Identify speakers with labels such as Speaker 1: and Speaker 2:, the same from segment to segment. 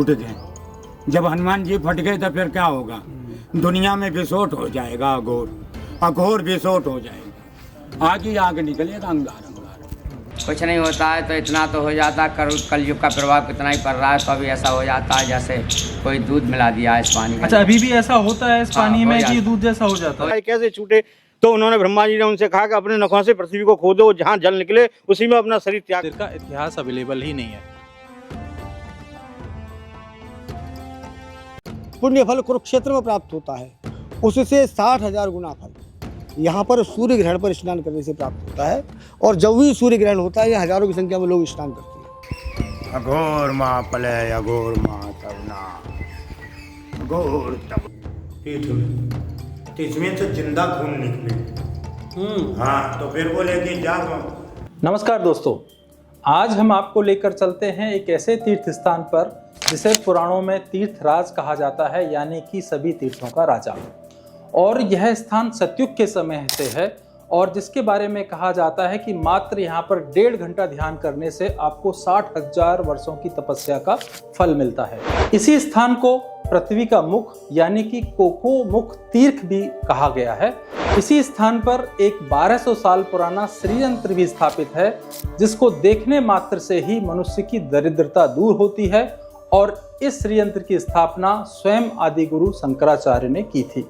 Speaker 1: फट गए। जब हनुमान जी फट गए तो फिर क्या होगा? दुनिया में विस्फोट हो जाएगा, अघोर विस्फोट हो जाएगा, आग ही आग निकलेगा, अंगार अंगार।
Speaker 2: कुछ नहीं होता है तो इतना तो हो जाता है। कलयुग का प्रभाव कितना ही पड़ रहा है तो अभी ऐसा हो जाता है जैसे कोई दूध मिला दिया है इस पानी में।
Speaker 3: अच्छा, अभी भी ऐसा होता है इस पानी में कि दूध जैसा हो जाता है?
Speaker 4: कैसे छूटे? तो उन्होंने ब्रह्मा जी ने उनसे कहा कि अपने नखों से पृथ्वी को खोदो, जहाँ जल निकले उसी में अपना शरीर त्याग।
Speaker 3: का इतिहास अवेलेबल ही नहीं है।
Speaker 5: पुण्य फल कुरुक्षेत्र में प्राप्त होता है, उससे 60,000 गुना फल यहाँ पर सूर्य ग्रहण पर स्नान करने से प्राप्त होता है। और जब भी सूर्य ग्रहण होता है, हजारों की संख्या में लोग स्नान करते हैं।
Speaker 1: अघोर माँ पले अघोर माँ तवना, अघोर तब तीर्थ में, तो इसमें से जिंदा खून निकले। हाँ, तो फिर बोले कि जा।
Speaker 3: नमस्कार दोस्तों, आज हम आपको लेकर चलते हैं एक ऐसे तीर्थ स्थान पर जिसे पुराणों में तीर्थराज कहा जाता है, यानी कि सभी तीर्थों का राजा। और यह स्थान सतयुग के समय से है और जिसके बारे में कहा जाता है कि मात्र यहाँ पर 1.5 घंटा ध्यान करने से आपको 60,000 वर्षों की तपस्या का फल मिलता है। इसी स्थान को पृथ्वी का मुख यानी कि कोको मुख तीर्थ भी कहा गया है। इसी स्थान पर एक 1200 साल पुराना श्रीयंत्र भी स्थापित है, जिसको देखने मात्र से ही मनुष्य की दरिद्रता दूर होती है। और इस श्रीयंत्र की स्थापना स्वयं आदि गुरु शंकराचार्य ने की थी।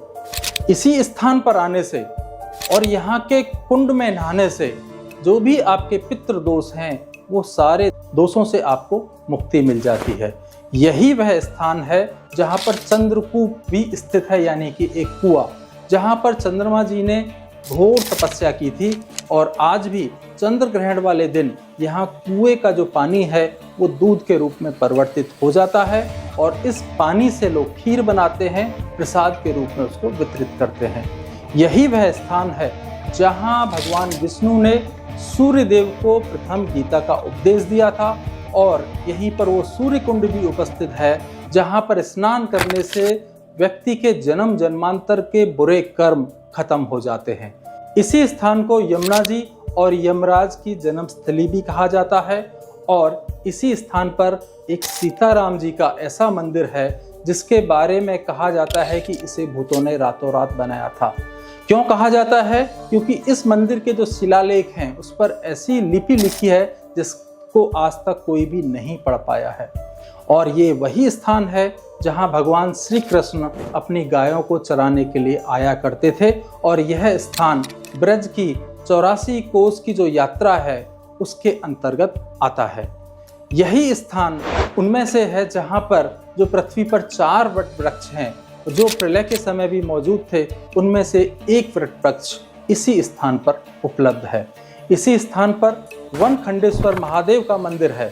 Speaker 3: इसी स्थान पर आने से और यहाँ के कुंड में नहाने से जो भी आपके पितृ दोष हैं वो सारे दोषों से आपको मुक्ति मिल जाती है। यही वह स्थान है जहाँ पर चंद्रकूप भी स्थित है, यानी कि एक कुआं जहाँ पर चंद्रमा जी ने घोर तपस्या की थी। और आज भी चंद्र ग्रहण वाले दिन यहाँ कुएं का जो पानी है वो दूध के रूप में परिवर्तित हो जाता है और इस पानी से लोग खीर बनाते हैं, प्रसाद के रूप में उसको वितरित करते हैं। यही वह स्थान है जहाँ भगवान विष्णु ने सूर्य देव को प्रथम गीता का उपदेश दिया था। और यहीं पर वो सूर्य कुंड भी उपस्थित है जहाँ पर स्नान करने से व्यक्ति के जन्म जन्मांतर के बुरे कर्म खत्म हो जाते हैं। इसी स्थान को यमुना जी और यमराज की जन्मस्थली भी कहा जाता है। और इसी स्थान पर एक सीताराम जी का ऐसा मंदिर है जिसके बारे में कहा जाता है कि इसे भूतों ने रातों रात बनाया था। क्यों कहा जाता है? क्योंकि इस मंदिर के जो शिलालेख हैं उस पर ऐसी लिपि लिखी है जिसको आज तक कोई भी नहीं पढ़ पाया है। और ये वही स्थान है जहाँ भगवान श्री कृष्ण अपनी गायों को चराने के लिए आया करते थे। और यह स्थान ब्रज की 84 कोस की जो यात्रा है उसके अंतर्गत आता है। यही स्थान उनमें से है जहाँ पर जो पृथ्वी पर 4 वट वृक्ष हैं जो प्रलय के समय भी मौजूद थे, उनमें से एक वट वृक्ष इसी स्थान पर उपलब्ध है। इसी स्थान पर वनखंडेश्वर महादेव का मंदिर है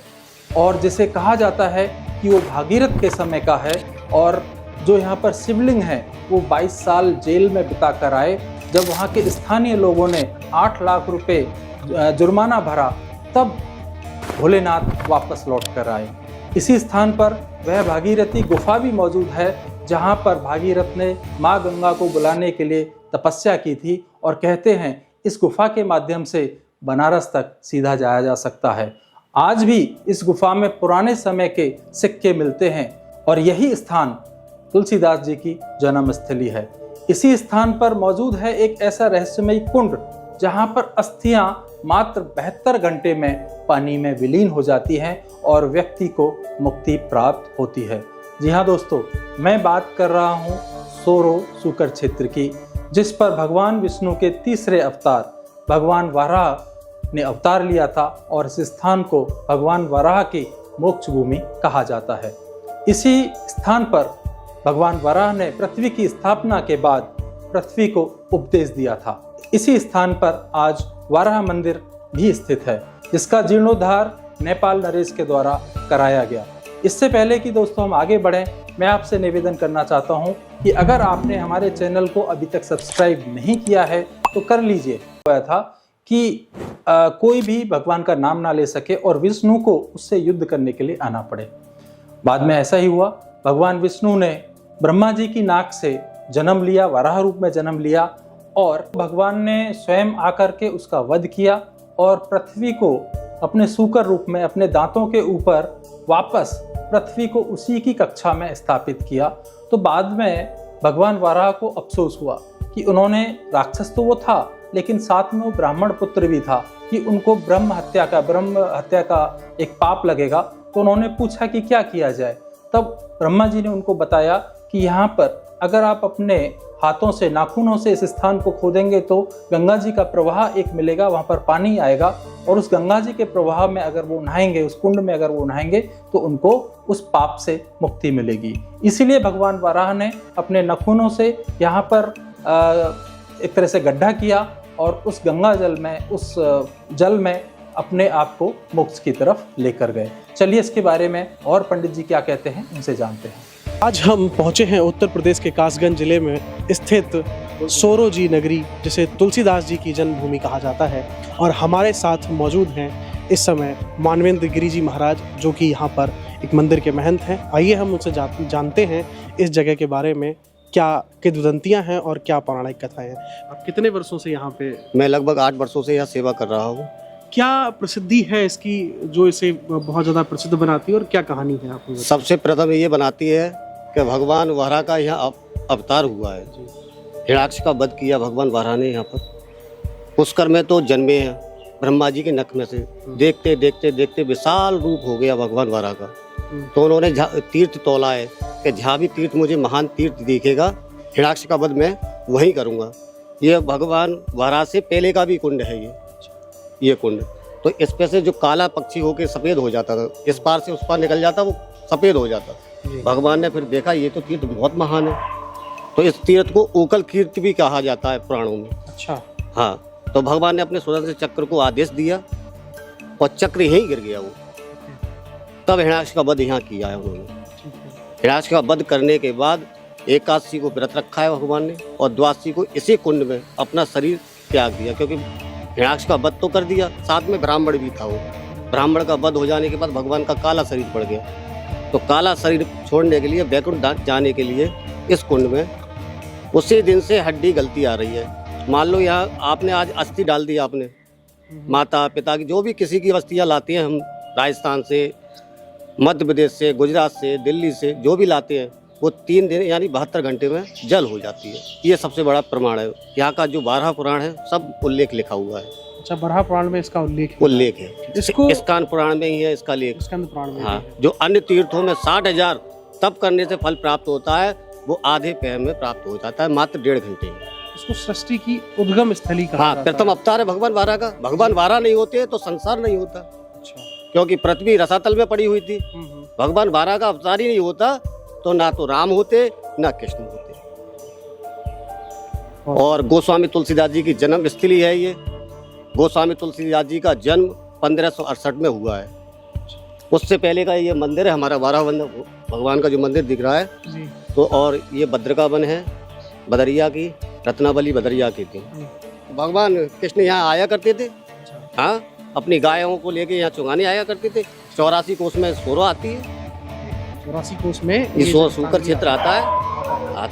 Speaker 3: और जिसे कहा जाता है कि वो भागीरथ के समय का है। और जो यहाँ पर शिवलिंग है वो 22 साल जेल में बिता कर आए, जब वहाँ के स्थानीय लोगों ने 8 लाख रुपए जुर्माना भरा, तब भोलेनाथ वापस लौट कर आए। इसी स्थान पर वह भागीरथी गुफा भी मौजूद है जहाँ पर भागीरथ ने माँ गंगा को बुलाने के लिए तपस्या की थी। और कहते हैं इस गुफा के माध्यम से बनारस तक सीधा जाया जा सकता है। आज भी इस गुफा में पुराने समय के सिक्के मिलते हैं और यही स्थान तुलसीदास जी की जन्मस्थली है। इसी स्थान पर मौजूद है एक ऐसा रहस्यमयी कुंड जहाँ पर अस्थियां मात्र 72 घंटे में पानी में विलीन हो जाती हैं और व्यक्ति को मुक्ति प्राप्त होती है। जी हाँ दोस्तों, मैं बात कर रहा हूँ सोरो सूकर क्षेत्र की, जिस पर भगवान विष्णु के तीसरे अवतार भगवान वराह ने अवतार लिया था। और इस स्थान को भगवान वराह की मोक्ष भूमि कहा जाता है। इसी स्थान पर भगवान वराह ने पृथ्वी की स्थापना के बाद पृथ्वी को उपदेश दिया था। इसी स्थान पर आज वराह मंदिर भी स्थित है, जिसका जीर्णोद्धार नेपाल नरेश के द्वारा कराया गया। इससे पहले कि दोस्तों हम आगे बढ़ें, मैं आपसे निवेदन करना चाहता हूं कि अगर आपने हमारे चैनल को अभी तक सब्सक्राइब नहीं किया है तो कर लीजिए। था कि कोई भी भगवान का नाम ना ले सके और विष्णु को उससे युद्ध करने के लिए आना पड़े। बाद में ऐसा ही हुआ, भगवान विष्णु ने ब्रह्मा जी की नाक से जन्म लिया, वराह रूप में जन्म लिया और भगवान ने स्वयं आकर के उसका वध किया और पृथ्वी को अपने सूकर रूप में अपने दांतों के ऊपर वापस पृथ्वी को उसी की कक्षा में स्थापित किया। तो बाद में भगवान वाराह को अफसोस हुआ कि उन्होंने, राक्षस तो वो था लेकिन साथ में वो ब्राह्मण पुत्र भी था, कि उनको ब्रह्म हत्या का एक पाप लगेगा। तो उन्होंने पूछा कि क्या किया जाए। तब ब्रह्मा जी ने उनको बताया कि यहाँ पर अगर आप अपने हाथों से, नाखूनों से इस स्थान को खोदेंगे तो गंगा जी का प्रवाह एक मिलेगा, वहाँ पर पानी आएगा, और उस गंगा जी के प्रवाह में अगर वो नहाएंगे, उस कुंड में अगर वो नहाएंगे तो उनको उस पाप से मुक्ति मिलेगी। इसीलिए भगवान वाराह ने अपने नाखूनों से यहाँ पर एक तरह से गड्ढा किया और उस गंगा जल में, उस जल में अपने आप को मोक्ष की तरफ लेकर गए। चलिए इसके बारे में और पंडित जी क्या कहते हैं, उनसे जानते हैं।
Speaker 6: आज हम पहुंचे हैं उत्तर प्रदेश के कासगंज जिले में स्थित सोरोजी नगरी, जिसे तुलसीदास जी की जन्मभूमि कहा जाता है, और हमारे साथ मौजूद हैं इस समय मानवेंद्र गिरी जी महाराज, जो कि यहाँ पर एक मंदिर के महंत हैं। आइए हम उनसे जानते हैं इस जगह के बारे में, क्या किंवदंतियाँ हैं और क्या पौराणिक कथाएं हैं। आप कितने वर्षों से यहाँ पे?
Speaker 7: मैं लगभग 8 वर्षों से यहाँ सेवा कर रहा हूँ।
Speaker 6: क्या प्रसिद्धि है इसकी जो इसे बहुत ज़्यादा प्रसिद्ध बनाती है, और क्या कहानी है आपको?
Speaker 7: सबसे प्रथम ये बनाती है कि भगवान वाराह का यहाँ अवतार हुआ है। हिरण्याक्ष का वध किया भगवान वाराह ने यहाँ पर। पुष्कर में तो जन्मे हैं ब्रह्मा जी के नख में से। देखते देखते देखते विशाल रूप हो गया भगवान वाराह का। तो उन्होंने तीर्थ तोला है कि जहाँ भी तीर्थ मुझे महान तीर्थ दिखेगा, हिरण्याक्ष का वध मैं वहीं करूँगा। ये भगवान वाराह से पहले का भी कुंड है ये कुंड। तो इस पे से जो काला पक्षी होके सफ़ेद हो जाता था, इस पार से उस पार निकल जाता, वो सफ़ेद हो जाता। भगवान ने फिर देखा ये तो तीर्थ बहुत महान है, तो इस तीर्थ को ओकल कीर्ति भी कहा जाता है पुराणों में। अच्छा। हाँ, तो भगवान ने अपने सुदर्शन चक्र को आदेश दिया और चक्र यहीं गिर गया वो। तब हिरण्याक्ष का वध यहाँ किया है उन्होंने। हिरण्याक्ष का वध करने के बाद एकादशी को व्रत रखा है भगवान ने, और द्वादशी को इसी कुंड में अपना शरीर त्याग दिया, क्योंकि हिरण्याक्ष का वध तो कर दिया, साथ में ब्राह्मण भी था वो। ब्राह्मण का वध हो जाने के बाद भगवान का काला शरीर पड़ गया, तो काला शरीर छोड़ने के लिए, वैकुंठ जाने के लिए इस कुंड में उसी दिन से हड्डी गलती आ रही है। मान लो यहाँ आपने आज अस्थि डाल दी, आपने माता पिता की जो भी किसी की अസ്ഥियाँ लाती हैं, हम राजस्थान से, मध्य प्रदेश से, गुजरात से, दिल्ली से जो भी लाते हैं, वो 3 दिन यानी 72 घंटे में जल हो जाती है। ये सबसे बड़ा प्रमाण है। यहाँ का जो 12 पुराण है सब उल्लेख लिखा हुआ है।
Speaker 6: अच्छा, 12 पुराण में इसका उल्लेख
Speaker 7: है। इसको स्कांद पुराण में ही है इसका लेख।
Speaker 6: स्कांद पुराण में।
Speaker 7: हाँ, जो अन्य तीर्थों में 60,000 तप करने से फल प्राप्त होता है, वो आधे पैर में प्राप्त हो जाता है, मात्र 1.5 घंटे।
Speaker 6: इसको सृष्टि की उद्गम स्थली कहा जाता है।
Speaker 7: प्रथम अवतार है भगवान वाराह का। भगवान वाराह नहीं होते तो संसार नहीं होता।
Speaker 6: अच्छा। क्योंकि
Speaker 7: पृथ्वी रसातल में पड़ी हुई थी। भगवान वाराह का अवतार ही नहीं होता तो ना तो राम होते ना कृष्ण होते। और गोस्वामी तुलसीदास जी की जन्म स्थली है ये। गोस्वामी तुलसीदास जी का जन्म 1568 में हुआ है। उससे पहले का ये मंदिर है हमारा वाराह भगवान का जो मंदिर दिख रहा है जी। तो और ये भद्रका वन है, बदरिया की, रत्नावली बदरिया की थी। भगवान कृष्ण यहाँ आया करते थे। हाँ, अपनी गायों को लेके यहाँ चुंगाने आया करते थे। 84 कोस में सोरो आती है।
Speaker 6: 84 कोस में
Speaker 7: ये सूकर क्षेत्र आता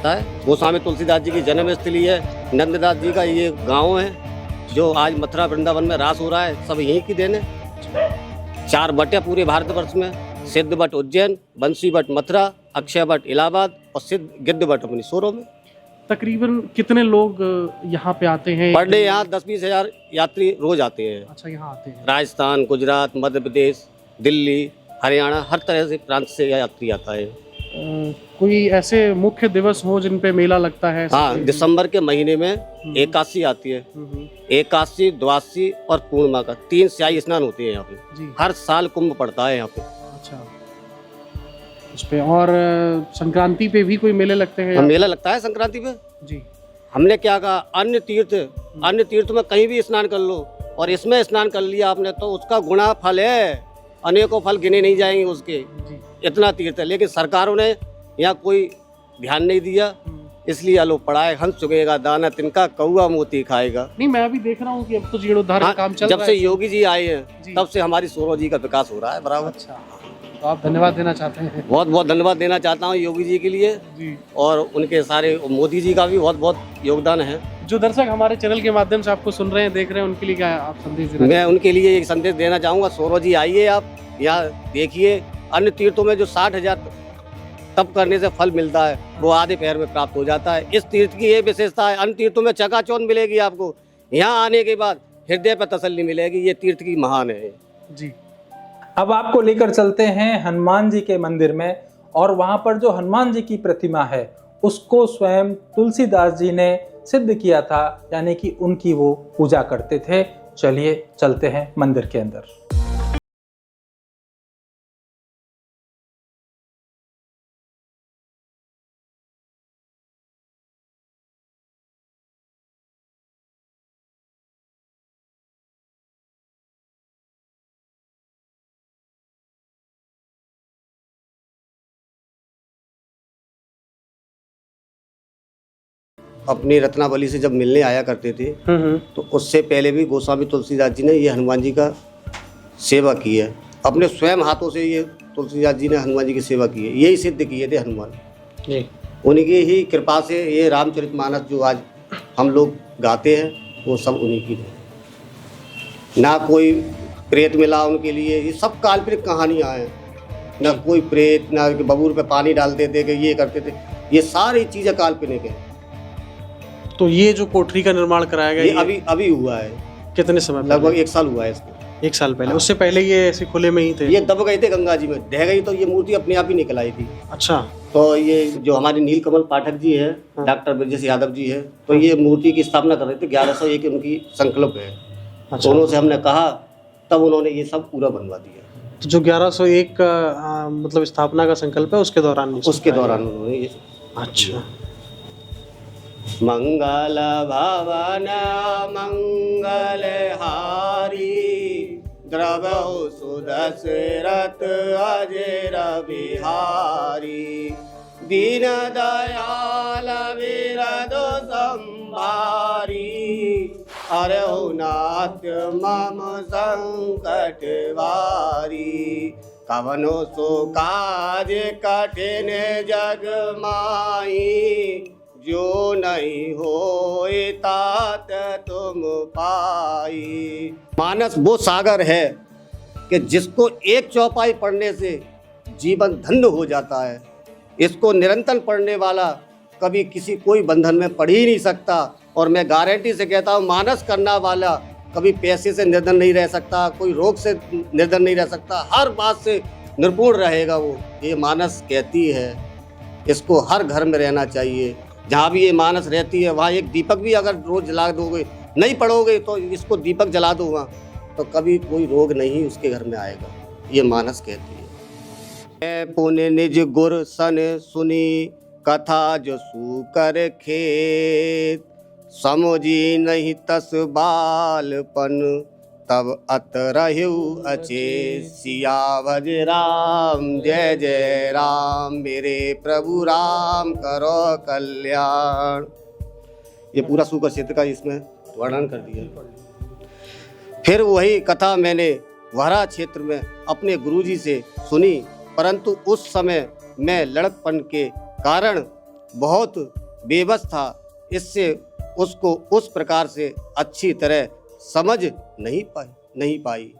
Speaker 7: है। गोस्वामी तुलसीदास जी की जन्म स्थली है। नंददास जी का ये गांव है जो आज मथुरा वृंदावन में रास हो रहा है, सब यहीं की देन है। 4 बट पूरे भारतवर्ष में, सिद्ध बट उज्जैन, बंसी बट मथुरा, अक्षय बट इलाहाबाद और सिद्ध गिद्ध बट अपनी सोरो में।
Speaker 6: तकरीबन कितने लोग यहाँ पे आते हैं?
Speaker 7: पर डे यहाँ 10-20 हजार यात्री रोज आते हैं।
Speaker 6: अच्छा, यहाँ आते हैं।
Speaker 7: राजस्थान, गुजरात, मध्य प्रदेश, दिल्ली, हरियाणा, हर तरह से प्रांत से यात्री आता है।
Speaker 6: कोई ऐसे मुख्य दिवस हो जिन पे मेला लगता है?
Speaker 7: हाँ, दिसंबर के महीने में एकादशी आती है। एकादशी, द्वादशी और पूर्णिमा का 3 स्याही स्नान होते हैं यहाँ पे। हर साल कुंभ पड़ता है यहाँ पे। अच्छा, उस पे। और संक्रांति पे भी कोई मेले लगते हैं? मेला लगता है संक्रांति पे जी। हमने क्या कहा, अन्य तीर्थ में कहीं भी स्नान कर लो और इसमें स्नान कर लिया आपने तो उसका गुणा फल है, अनेकों फल गिने नहीं जाएंगे उसके। इतना तीर्थ है, लेकिन सरकारों ने यहाँ कोई ध्यान नहीं दिया, इसलिए आलो पढ़ाए हंस चुकेगा दाना तिनका कौआ मोती खाएगा।
Speaker 6: नहीं, मैं अभी देख रहा हूँ कि अब तो जीर्णोद्धार का काम चल रहा है।
Speaker 7: जब से योगी जी आए हैं तब से हमारी सोरो जी का विकास हो रहा है बराबर।
Speaker 6: अच्छा, तो आप धन्यवाद देना चाहते हैं?
Speaker 7: बहुत बहुत धन्यवाद देना चाहता हूँ योगी जी के लिए जी। और उनके सारे, मोदी जी का भी बहुत बहुत योगदान है।
Speaker 6: जो दर्शक हमारे चैनल के माध्यम से आपको सुन रहे हैं, देख रहे हैं, उनके लिए क्या आप संदेश देना?
Speaker 7: मैं उनके लिए एक संदेश देना चाहूँगा, सोरो जी आइए, आप यहाँ देखिए अन्य तीर्थों में जो 60,000 तप करने से फल मिलता है वो आधे पैर में प्राप्त हो जाता है। इस तीर्थ की ये विशेषता है, अन्य तीर्थों में चकाचौंध मिलेगी आपको, यहाँ आने के बाद हृदय पर तसल्ली मिलेगी। ये तीर्थ की महान है
Speaker 6: जी।
Speaker 3: अब आपको लेकर चलते हैं हनुमान जी के मंदिर में, और वहां पर जो हनुमान जी की प्रतिमा है उसको स्वयं तुलसीदास जी ने सिद्ध किया था, यानी कि उनकी वो पूजा करते थे। चलिए चलते हैं मंदिर के अंदर।
Speaker 7: अपनी रत्नावली से जब मिलने आया करते थे तो उससे पहले भी गोस्वामी तुलसीदास जी ने ये हनुमान जी का सेवा की है। अपने स्वयं हाथों से ये तुलसीदास जी ने हनुमान जी की सेवा की है, यही सिद्ध किए थे हनुमान जी। उनकी ही कृपा से ये रामचरितमानस जो आज हम लोग गाते हैं वो सब उन्हीं की है। ना कोई प्रेत मिला उनके लिए, ये सब काल्पनिक कहानियाँ हैं। ना कोई प्रेत, ना बबूर पे पानी डालते थे कि ये करते थे, ये सारी चीज़ें काल्पनिक हैं।
Speaker 6: तो ये जो कोठरी का निर्माण कराया गया
Speaker 7: ये अभी हुआ है।
Speaker 6: कितने समय पहले?
Speaker 7: लगभग 1 साल हुआ है इसको।
Speaker 6: 1 साल पहले। उससे पहले ये ऐसे खुले में ही थे?
Speaker 7: ये दब गए थे गंगा जी में, ढह गई तो ये मूर्ति अपने आप ही निकल आई थी।
Speaker 6: अच्छा।
Speaker 7: तो ये जो हमारे नीलकमल पाठक जी है, डॉक्टर ब्रजेश यादव जी है, तो ये मूर्ति की स्थापना कर रहे थे। 1101 उनकी संकल्प है।
Speaker 6: अच्छा।
Speaker 7: दोनों से हमने कहा, तब उन्होंने ये सब पूरा बनवा दिया।
Speaker 6: तो जो 1101 का मतलब स्थापना का संकल्प है उसके दौरान
Speaker 7: उन्होंने ये। अच्छा। मंगल भवन मंगल हारी, द्रवहु सुदशरथ अजर बिहारी, दीन दयाल विरदो संभारी, हरहु नाथ मम संकट वारी, कवनो सो काज कठिन जग माही, जो नहीं होए तात तुम पाई। मानस वो सागर है कि जिसको एक चौपाई पढ़ने से जीवन धन्य हो जाता है। इसको निरंतर पढ़ने वाला कभी किसी कोई बंधन में पढ़ ही नहीं सकता। और मैं गारंटी से कहता हूँ, मानस करना वाला कभी पैसे से निर्धन नहीं रह सकता, कोई रोग से निर्धन नहीं रह सकता, हर बात से निर्पूर्ण रहेगा वो। ये मानस कहती है, इसको हर घर में रहना चाहिए। जहाँ भी ये मानस रहती है वहाँ एक दीपक भी अगर रोज जला दोगे, नहीं पढ़ोगे तो इसको दीपक जला दो वहाँ, तो कभी कोई रोग नहीं उसके घर में आएगा। ये मानस कहती है। पुण्य निज गुर सन सुनी, कथा जो सूकर खेत, समुझी नहीं तस बालपन, तब अतरहु अचेत, सियावर राम जय जय राम, मेरे प्रभु राम करो कल्याण। ये पूरा सूकर क्षेत्र का इसमें वर्णन कर दिया। फिर वही कथा मैंने वहरा क्षेत्र में अपने गुरुजी से सुनी, परंतु उस समय मैं लड़कपन के कारण बहुत बेबस था, इससे उसको उस प्रकार से अच्छी तरह समझ नहीं पाई।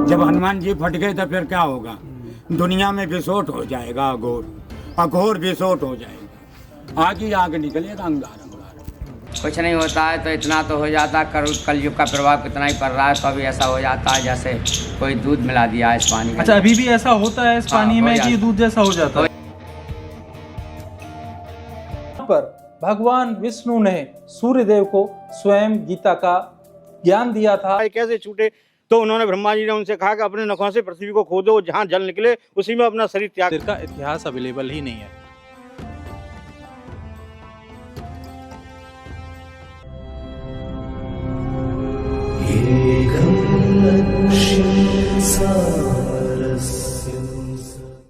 Speaker 1: जब हनुमान जी फट गए तो फिर क्या होगा? दुनिया में विस्फोट हो जाएगा, अघोर विस्फोट हो जाएगा, आग ही आग निकलेगा, अंगार।
Speaker 2: कुछ नहीं होता है तो इतना तो हो जाता। कलयुग का प्रभाव कितना ही पड़ रहा है, तो अभी ऐसा हो जाता है जैसे कोई दूध मिला दिया है इस पानी में।
Speaker 3: अच्छा, अभी भी ऐसा होता है इस पानी में कि दूध जैसा हो जाता है? पर भगवान विष्णु ने सूर्यदेव को स्वयं गीता का ज्ञान दिया था।
Speaker 4: कैसे छूटे? तो उन्होंने ब्रह्मा जी ने उनसे कहा कि अपने नखों से पृथ्वी को खोदो, जहाँ जल निकले उसी में अपना शरीर त्याग।
Speaker 3: का इतिहास अवेलेबल ही नहीं है।